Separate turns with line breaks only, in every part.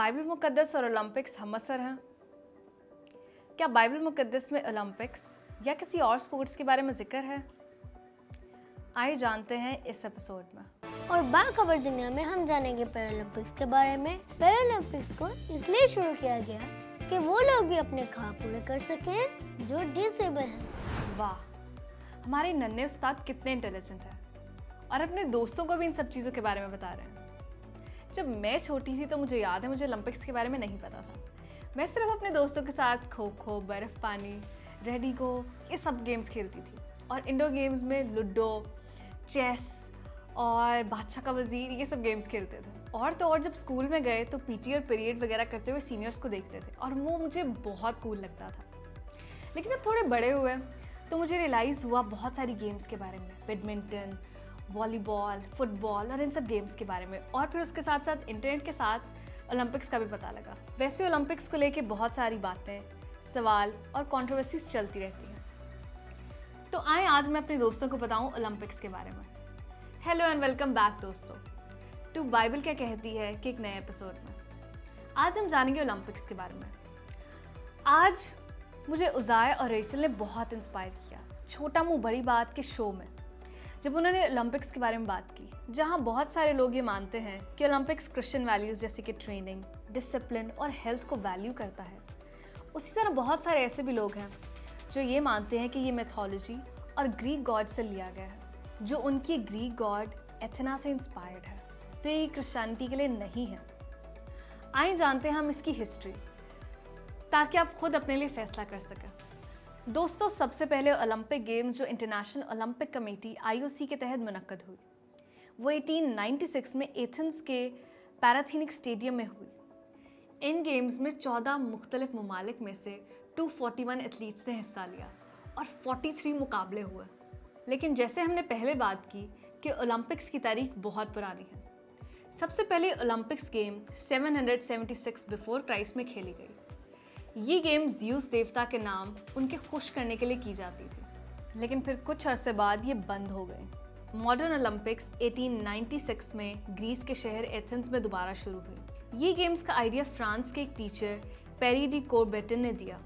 Bible मुकद्दस और Olympics हमअसर हैं? क्या बाइबल मुकद्दस में ओलंपिक्स या किसी और स्पोर्ट्स के बारे में जिक्र है? आइए जानते हैं इस एपिसोड में।
और बाखबर दुनिया में हम जानेंगे पैरालंपिक्स के बारे में। पैरालंपिक्स को इसलिए शुरू किया गया कि वो लोग भी अपने ख्वाब पूरे कर सकें जो डिसेबल हैं।
वाह, हमारे नन्हे उस्ताद कितने इंटेलिजेंट हैं और अपने दोस्तों को भी इन सब चीज़ों के बारे में बता रहे हैं। जब मैं छोटी थी तो मुझे याद है, मुझे ओलंपिक्स के बारे में नहीं पता था। मैं सिर्फ अपने दोस्तों के साथ खो खो, बर्फ़ पानी, रेडी गो, ये सब गेम्स खेलती थी। और इंडोर गेम्स में लूडो, चेस और बादशाह का वज़ीर, ये सब गेम्स खेलते थे। और तो और जब स्कूल में गए तो पीटी और पीरियड वगैरह करते हुए सीनियर्स को देखते थे और वो मुझे बहुत कूल लगता था। लेकिन जब थोड़े बड़े हुए तो मुझे रियलाइज़ हुआ बहुत सारी गेम्स के बारे में, बैडमिंटन, वॉलीबॉल, फुटबॉल और इन सब गेम्स के बारे में। और फिर उसके साथ साथ इंटरनेट के साथ ओलंपिक्स का भी पता लगा। वैसे ओलंपिक्स को लेके बहुत सारी बातें, सवाल और कंट्रोवर्सीज चलती रहती हैं। तो आए आज मैं अपने दोस्तों को बताऊं ओलंपिक्स के बारे में। हेलो एंड वेलकम बैक दोस्तों टू बाइबल क्या कहती है कि एक नए एपिसोड में। आज हम जानेंगे ओलंपिक्स के बारे में। आज मुझे उज़ाय और रेचल ने बहुत इंस्पायर किया छोटा मुंह बड़ी बात के शो में, जब उन्होंने ओलंपिक्स के बारे में बात की, जहां बहुत सारे लोग ये मानते हैं कि ओलंपिक्स क्रिश्चियन वैल्यूज़ जैसे कि ट्रेनिंग, डिसिप्लिन और हेल्थ को वैल्यू करता है। उसी तरह बहुत सारे ऐसे भी लोग हैं जो ये मानते हैं कि ये मैथोलॉजी और ग्रीक गॉड से लिया गया है, जो उनकी ग्रीक गॉड एथेना से इंस्पायर्ड है, तो ये क्रिश्चियनिटी के लिए नहीं है। आइए जानते हैं हम इसकी हिस्ट्री, ताकि आप खुद अपने लिए फैसला कर सकें। दोस्तों, सबसे पहले ओलंपिक गेम्स जो इंटरनेशनल ओलंपिक कमेटी IOC के तहत मुनक्कद हुई, वो 1896 में एथेंस के पैराथीनिक स्टेडियम में हुई। इन गेम्स में 14 मुख्तलिफ ममालिक में से 241 एथलीट्स ने हिस्सा लिया और 43 मुकाबले हुए। लेकिन जैसे हमने पहले बात की कि ओलंपिक्स की तारीख बहुत पुरानी है। सबसे पहले ओलंपिक्स गेम 776 बिफोर क्राइस्ट में खेली गई। ये गेम ज़्यूस देवता के नाम उनके खुश करने के लिए की जाती थी, लेकिन फिर कुछ अरसे बाद ये बंद हो गए। मॉडर्न ओलंपिक्स 1896 में ग्रीस के शहर एथेंस में दोबारा शुरू हुई। ये गेम्स का आइडिया फ्रांस के एक टीचर पेरी डी कोरबेटिन ने दिया।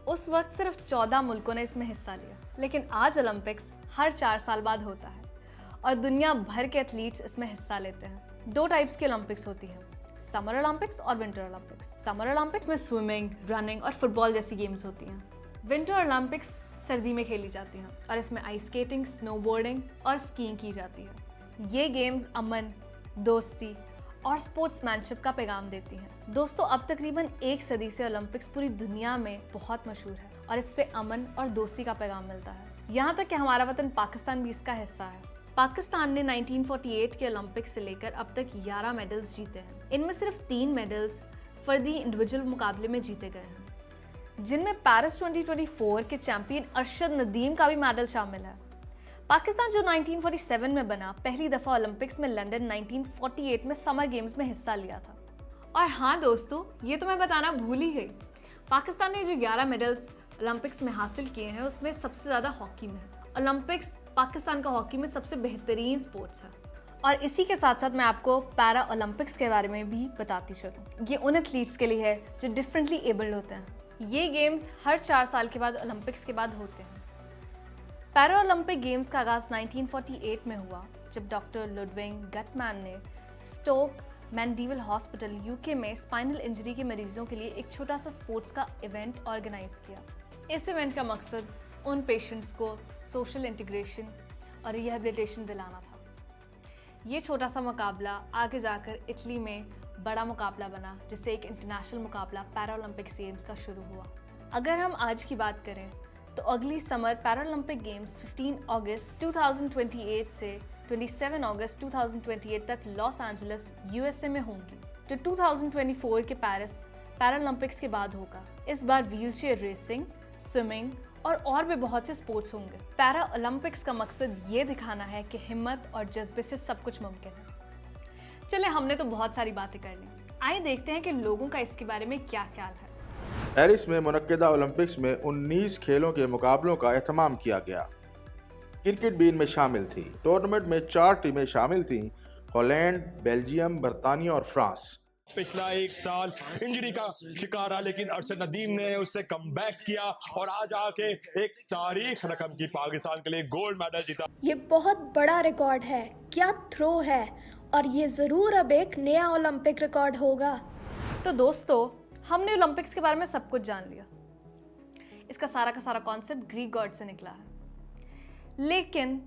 उस वक्त सिर्फ 14 मुल्कों ने इसमें हिस्सा लिया, लेकिन आज ओलंपिक्स हर 4 साल बाद होता है और दुनिया भर के एथलीट्स इसमें हिस्सा लेते हैं। 2 टाइप्स की ओलंपिक्स होती हैं, समर ओलंपिक्स और विंटर ओलंपिक्स। समर ओलंपिक्स में स्विमिंग, रनिंग और फुटबॉल जैसी गेम्स होती हैं। विंटर ओलंपिक्स सर्दी में खेली जाती हैं और इसमें आइस स्केटिंग, स्नोबोर्डिंग और स्कीइंग की जाती है। ये गेम्स अमन, दोस्ती और स्पोर्ट्समैनशिप का पैगाम देती हैं। दोस्तों, अब तकरीबन 1 सदी से ओलंपिक्स पूरी दुनिया में बहुत मशहूर है और इससे अमन और दोस्ती का पैगाम मिलता है। यहाँ तक कि हमारा वतन पाकिस्तान भी इसका हिस्सा है। पाकिस्तान ने 1948 के ओलंपिक्स से लेकर अब तक 11 मेडल्स जीते हैं। इनमें सिर्फ 3 मेडल्स फर्दी इंडिविजुअल मुकाबले में जीते गए हैं, जिनमें पेरिस 2024 के चैंपियन अरशद नदीम का भी मेडल शामिल है। पाकिस्तान जो 1947 में बना, पहली दफ़ा ओलंपिक्स में लंदन 1948 में समर गेम्स में हिस्सा लिया था। और हाँ दोस्तों, ये तो मैं बताना भूल ही गई, पाकिस्तान ने जो 11 मेडल्स ओलंपिक्स में हासिल किए हैं उसमें सबसे ज़्यादा हॉकी में है। ओलंपिक्स पाकिस्तान का हॉकी में सबसे बेहतरीन स्पोर्ट्स है। और इसी के साथ साथ मैं आपको पैरा ओलंपिक्स के बारे में भी बताती चलूँ। ये उन एथलीट्स के लिए है जो डिफरेंटली एबल्ड होते हैं। ये गेम्स हर 4 साल के बाद ओलंपिक्स के बाद होते हैं। पैरा ओलंपिक गेम्स का आगाज़ 1948 में हुआ, जब डॉक्टर लुडविग गटमैन ने स्टोक मैंडीवल हॉस्पिटल UK में स्पाइनल इंजरी के मरीजों के लिए एक छोटा सा स्पोर्ट्स का इवेंट ऑर्गेनाइज किया। इस इवेंट का मकसद उन पेशेंट्स को सोशल इंटीग्रेशन और रिहैबिलिटेशन दिलाना था। ये छोटा सा मुकाबला आगे जाकर इटली में बड़ा मुकाबला बना, जिससे एक इंटरनेशनल मुकाबला पैरालंपिक गेम्स का शुरू हुआ। अगर हम आज की बात करें तो अगली समर पैरालंपिक गेम्स 15 अगस्त 2028 से 27 अगस्त 2028 तक लॉस एंजलिस USA में होंगी, जो 2024 के पेरिस पैरालंपिक्स के बाद होगा। इस बार व्हीलचेयर रेसिंग, स्विमिंग और भी बहुत से स्पोर्ट्स होंगे। पैरा ओलंपिक्स का मकसद ये दिखाना है कि हिम्मत और जज्बे से सब कुछ मुमकिन है। चले, हमने तो बहुत सारी बातें कर ली, आइए देखते हैं कि लोगों का इसके बारे में क्या ख्याल है।
पेरिस में मुनक्किदा ओलंपिक्स में 19 खेलों के मुकाबलों का एहतमाम किया गया। क्रिकेट भी इनमें शामिल थी। टूर्नामेंट में 4 टीमें शामिल थीं, हॉलैंड, बेल्जियम, बरतानिया और फ्रांस।
पिछला एक साल इंजरी का शिकार रहा, लेकिन अरशद नदीम ने उससे कमबैक किया और आज आके एक तारीख रकम की पाकिस्तान के लिए गोल्ड मेडल जीता।
ये बहुत बड़ा रिकॉर्ड है, क्या थ्रो है, और ये ज़रूर अब एक नया ओलंपिक रिकॉर्ड होगा।
तो दोस्तों, हमने ओलंपिक्स के बारे में सब कुछ जान लिया। इसका सारा का सारा कॉन्सेप्ट ग्रीक गॉड से निकला है, लेकिन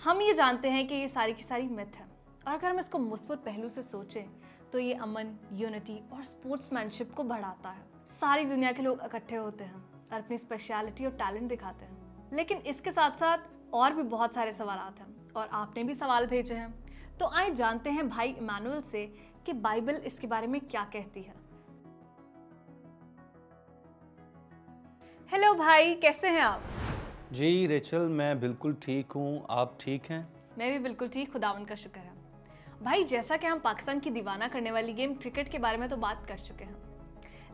हम ये जानते हैं कि ये सारी की सारी मिथ है। और अगर हम इसको मुस्बत पहलू से सोचें तो ये अमन, यूनिटी और स्पोर्ट्समैनशिप को बढ़ाता है। सारी दुनिया के लोग इकट्ठे होते हैं और अपनी स्पेशलिटी और टैलेंट दिखाते हैं। लेकिन इसके साथ साथ और भी बहुत सारे सवालात हैं और आपने भी सवाल भेजे हैं। तो आइए जानते हैं भाई इमानुअल से कि बाइबल इसके बारे में क्या कहती है। हेलो भाई, कैसे हैं आप?
जी रेचल, मैं बिल्कुल ठीक हूँ। आप ठीक हैं?
मैं भी बिल्कुल ठीक, खुदावंद का शुक्र है। भाई, जैसा कि हम पाकिस्तान की दीवाना करने वाली गेम क्रिकेट के बारे में तो बात कर चुके हैं,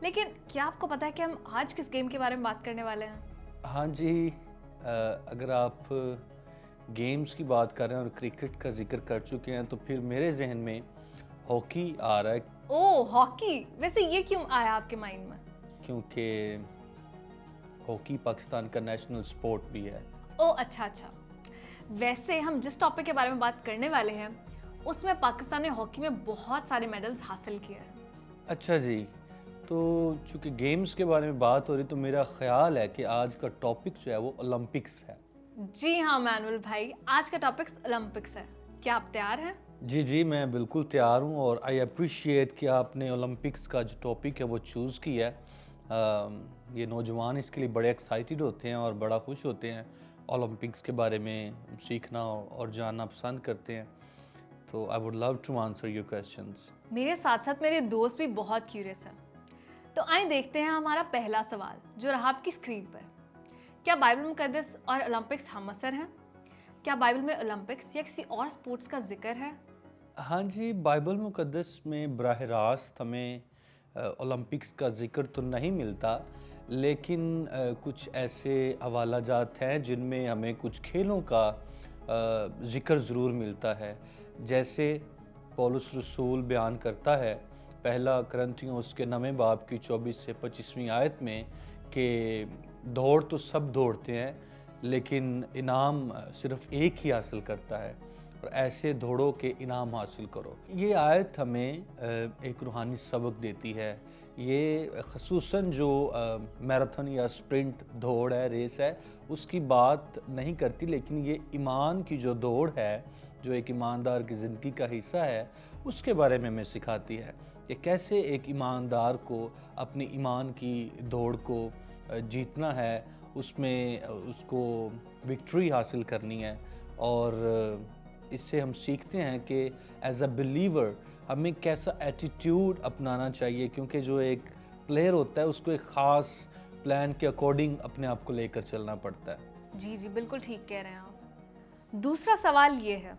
लेकिन क्या आपको पता है कि हम आज किस गेम के बारे में बात करने वाले हैं?
हाँ जी, अगर आप गेम्स की बात कर रहे हैं और क्रिकेट का जिक्र कर चुके हैं तो फिर मेरे जहन में हॉकी आ रहा है।
ओह, हॉकी! वैसे ये क्यों आया आपके माइंड में?
क्योंकि हॉकी पाकिस्तान का नेशनल स्पोर्ट भी है।
ओह अच्छा। वैसे हम जिस टॉपिक के बारे में बात करने वाले हैं उसमें पाकिस्तान ने हॉकी में बहुत सारे मेडल्स हासिल किए हैं।
अच्छा जी, तो चूँकि गेम्स के बारे में बात हो रही तो मेरा ख्याल है कि आज का टॉपिक जो है वो ओलंपिक्स है।
जी हाँ मैनुअल भाई, आज का टॉपिक ओलंपिक्स है। क्या आप तैयार हैं?
जी, मैं बिल्कुल तैयार हूँ और आई अप्रिशिएट कि आपने ओलंपिक्स का जो टॉपिक है वो चूज़ किया है। ये नौजवान इसके लिए बड़े एक्साइटेड होते हैं और बड़ा खुश होते हैं, ओलंपिक्स के बारे में सीखना और जानना पसंद करते हैं। तो I would love to answer your questions.
मेरे साथ साथ मेरे दोस्त भी बहुत क्यूरियस हैं। तो आइए देखते हैं हमारा पहला सवाल जो रहा आपकी स्क्रीन पर। क्या बाइबल मुकद्दस और ओलंपिक्स हमअसर हैं? क्या बाइबल में ओलंपिक्स या किसी और स्पोर्ट्स का जिक्र है?
हाँ जी, बाइबल मुकद्दस में बराह रास्त हमें ओलंपिक्स का जिक्र तो नहीं मिलता, लेकिन कुछ ऐसे हवाला जात हैं जिनमें हमें कुछ खेलों का जिक्र ज़रूर मिलता है। जैसे पौलुस रसूल बयान करता है पहला करंथियों उसके 9वें बाब की 24 से 25वीं आयत में कि दौड़ तो सब दौड़ते हैं लेकिन इनाम सिर्फ एक ही हासिल करता है और ऐसे दौड़ों के इनाम हासिल करो। ये आयत हमें एक रूहानी सबक देती है। ये ख़ुसूसन जो मैराथन या स्प्रिंट दौड़ है, रेस है, उसकी बात नहीं करती, लेकिन ये ईमान की जो दौड़ है, जो एक ईमानदार की ज़िंदगी का हिस्सा है, उसके बारे में हमें सिखाती है कि कैसे एक ईमानदार को अपनी ईमान की दौड़ को जीतना है, उसमें उसको विक्ट्री हासिल करनी है। और इससे हम सीखते हैं कि एज अ बिलीवर हमें कैसा एटीट्यूड अपनाना चाहिए, क्योंकि जो एक प्लेयर होता है उसको एक ख़ास प्लान के अकॉर्डिंग अपने आप को लेकर चलना पड़ता है।
जी, बिल्कुल ठीक कह रहे हैं आप। दूसरा सवाल ये है,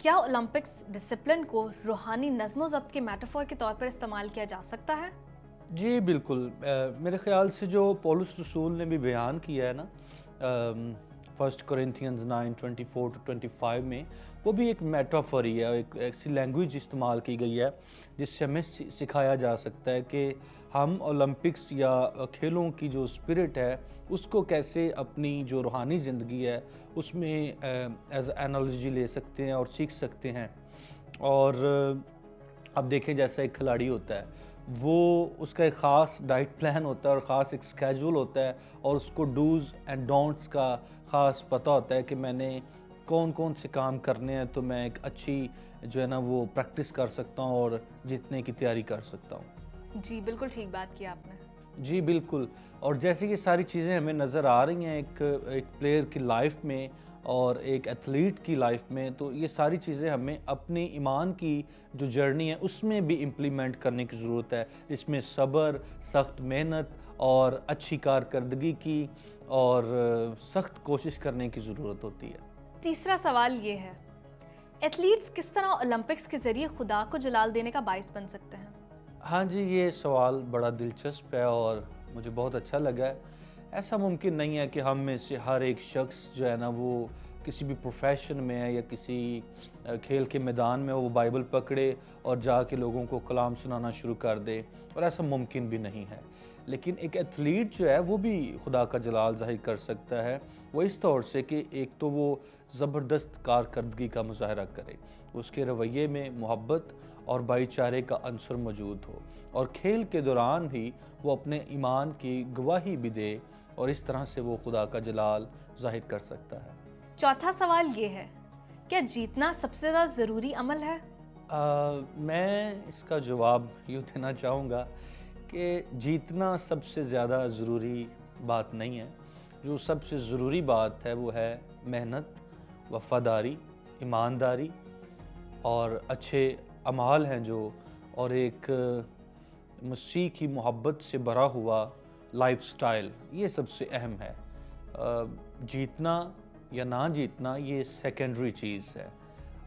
क्या ओलंपिक्स डिसिप्लिन को रूहानी नज़्म ज़ब्त के मेटाफोर के तौर पर इस्तेमाल किया जा सकता है?
जी बिल्कुल, मेरे ख़्याल से जो पौलुस रसूल ने भी बयान किया है ना 1 कोरिंथियंस 9:24-25 में, वो भी एक मेटाफर ही है, एक ऐसी लैंग्वेज इस्तेमाल की गई है जिससे हमें सिखाया जा सकता है कि हम ओलंपिक्स या खेलों की जो स्पिरिट है उसको कैसे अपनी जो रूहानी ज़िंदगी है उसमें एज एनालॉजी ले सकते हैं और सीख सकते हैं। और अब देखें, जैसा एक खिलाड़ी होता है वो उसका एक ख़ास डाइट प्लान होता है और ख़ास एक स्केजूल होता है और उसको डूज़ एंड डोंट्स का ख़ास पता होता है कि मैंने कौन कौन से काम करने हैं, तो मैं एक अच्छी जो है ना वो प्रैक्टिस कर सकता हूँ और जीतने की तैयारी कर सकता हूँ।
जी, बिल्कुल ठीक बात की आपने।
जी बिल्कुल, और जैसे ये सारी चीज़ें हमें नज़र आ रही हैं एक प्लेयर की लाइफ में और एक एथलीट की लाइफ में, तो ये सारी चीज़ें हमें अपनी ईमान की जो जर्नी है उसमें भी इम्प्लीमेंट करने की ज़रूरत है। इसमें सब्र, सख्त मेहनत और अच्छी कारकर्दगी की और सख्त कोशिश करने की ज़रूरत होती है।
तीसरा सवाल ये है, एथलीट्स किस तरह ओलंपिक्स के ज़रिए खुदा को जलाल देने का बाइस बन सकते हैं?
हाँ जी, ये सवाल बड़ा दिलचस्प है और मुझे बहुत अच्छा लगा है। ऐसा मुमकिन नहीं है कि हम में से हर एक शख्स जो है ना वो किसी भी प्रोफेशन में है या किसी खेल के मैदान में वो बाइबल पकड़े और जाके लोगों को कलाम सुनाना शुरू कर दे, और ऐसा मुमकिन भी नहीं है। लेकिन एक एथलीट जो है वो भी खुदा का जलाल ज़ाहिर कर सकता है, वो इस तौर से कि एक तो वो ज़बरदस्त कारकर्दगी का मुजाहरा करे, उसके रवैये में मोहब्बत और भाईचारे का अंसर मौजूद हो, और खेल के दौरान भी वो अपने ईमान की गवाही भी दे, और इस तरह से वो खुदा का जलाल ज़ाहिर कर सकता है।
चौथा सवाल ये है, क्या जीतना सबसे ज़्यादा ज़रूरी अमल है?
मैं इसका जवाब यूँ देना चाहूँगा कि जीतना सबसे ज़्यादा ज़रूरी बात नहीं है। जो सबसे ज़रूरी बात है वो है मेहनत, वफ़ादारी, ईमानदारी और अच्छे अमाल हैं जो, और एक मसीह की मोहब्बत से भरा हुआ लाइफस्टाइल, ये सबसे अहम है। जीतना या ना जीतना ये सेकेंडरी चीज़ है,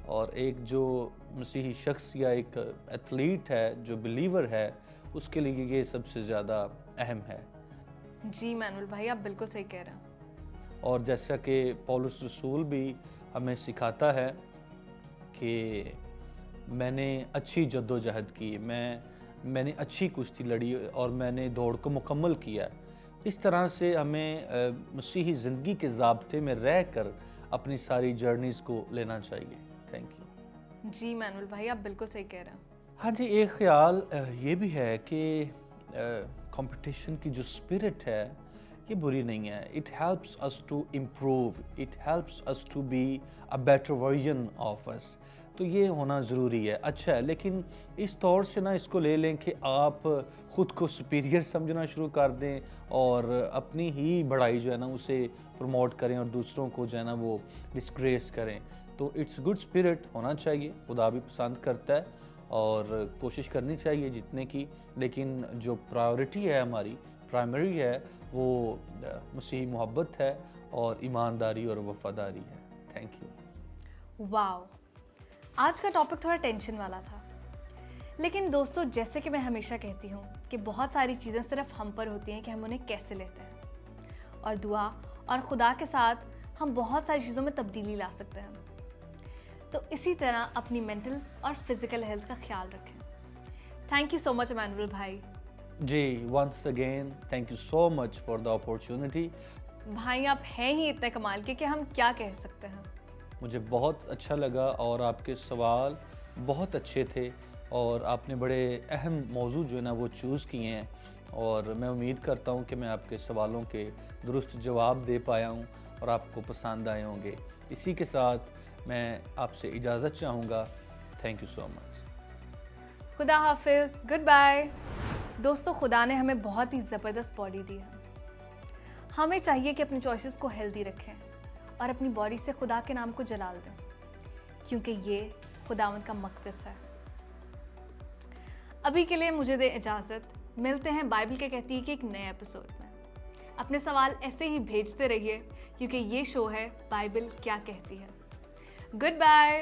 और एक जो मसीही शख्स या एक एथलीट है जो बिलीवर है उसके लिए ये सबसे ज़्यादा अहम है।
जी मैनुअल भाई, आप बिल्कुल सही कह रहे हैं।
और जैसा कि पौलुस रसूल भी हमें सिखाता है कि मैंने अच्छी जद्दोजहद की, मैंने अच्छी कुश्ती लड़ी और मैंने दौड़ को मुकम्मल किया। इस तरह से हमें मसीही ज़िंदगी के ज़ाब्ते में रह कर अपनी सारी जर्नीज़ को लेना चाहिए। Thank you.
जी मैनुअल भाई, आप बिल्कुल सही कह रहे हैं।
हाँ जी, एक ख्याल ये भी है कि कंपटीशन की जो स्पिरिट है ये बुरी नहीं है। It helps us to improve, it helps us to be a better version of us. तो ये होना ज़रूरी है, अच्छा है, लेकिन इस तौर से ना इसको ले लें कि आप ख़ुद को सुपीरियर समझना शुरू कर दें और अपनी ही बड़ाई जो है ना उसे प्रमोट करें और दूसरों को जो है ना वो डिस्ग्रेस करें। तो इट्स गुड स्पिरिट होना चाहिए, खुदा भी पसंद करता है और कोशिश करनी चाहिए जीतने की, लेकिन जो प्रायोरिटी है हमारी, प्राइमरी है, वो मसीही मोहब्बत है और ईमानदारी और वफ़ादारी है। Thank you.
वाओ, आज का टॉपिक थोड़ा टेंशन वाला था, लेकिन दोस्तों जैसे कि मैं हमेशा कहती हूँ कि बहुत सारी चीज़ें सिर्फ हम पर होती हैं कि हम उन्हें कैसे लेते हैं, और दुआ और खुदा के साथ हम बहुत सारी चीज़ों में तब्दीली ला सकते हैं। तो इसी तरह अपनी मेंटल और फिजिकल हेल्थ का ख्याल रखें। Thank you so much Manuel भाई।
जी, once again thank you so much for the opportunity.
भाई आप हैं ही इतने कमाल के कि हम क्या कह सकते हैं।
मुझे बहुत अच्छा लगा और आपके सवाल बहुत अच्छे थे और आपने बड़े अहम मौजू जो है ना वो चूज़ किए हैं, और मैं उम्मीद करता हूँ कि मैं आपके सवालों के दुरुस्त जवाब दे पाया हूँ और आपको पसंद आए होंगे। इसी के साथ मैं आपसे इजाज़त चाहूँगा। Thank you so much.
खुदा हाफिज़, गुड बाय। दोस्तों, खुदा ने हमें बहुत ही ज़बरदस्त बॉडी दी है। हमें चाहिए कि अपनी चॉइसेस को हेल्दी रखें और अपनी बॉडी से खुदा के नाम को जलाल दें, क्योंकि ये खुदावंद का मक़दस है। अभी के लिए मुझे दे इजाज़त। मिलते हैं बाइबल के कहती है कि एक नए एपिसोड में। अपने सवाल ऐसे ही भेजते रहिए, क्योंकि ये शो है बाइबल क्या कहती है। Good bye.